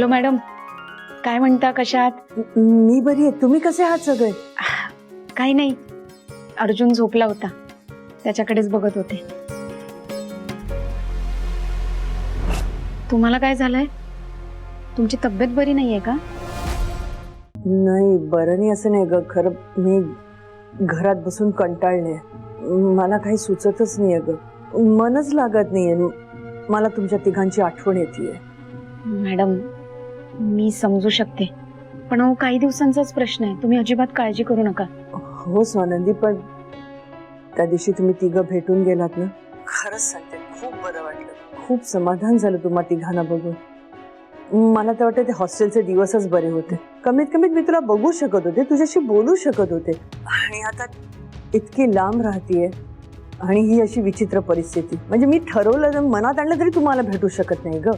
Hello madam, काय म्हणता, कशा आहात? मी बरी आहे. तुम्ही कसे आहात सगळे? काही नाही, अर्जुन झोपला होता, त्याच्याकडेच बघत होते. तुम्हाला काय झालंय? तुमची तब्येत बरी नाहीये का? नाही, बरं नाही असं नाही ग. खरं मी घरात बसून कंटाळले. मला काही सुचतच नाहीये ग. मनच लागत नाहीये. मला तुमच्या तिघांची आठवण येतेय. मॅडम, मी समजू शकते, पण अहो काही दिवसांचाच प्रश्न आहे. तुम्ही अजिबात काळजी करू नका. हो स्वानंदी, पण त्या दिवशी तुम्ही तिघं भेटून गेलात ना, खरंच सांगते खूप बरं वाटलं. खूप समाधान झालं तुम्हा तिघांना बघून. मला तर वाटतं ते हॉस्टेलचे दिवसच बरे होते. कमीत कमीत मी तुला बघू शकत होते, तुझ्याशी बोलू शकत होते. आणि आता इतकी लांब राहतीये आणि ही अशी विचित्र परिस्थिती. म्हणजे मी ठरवलं, मनात आणलं तरी तुम्हाला भेटू शकत नाही ग.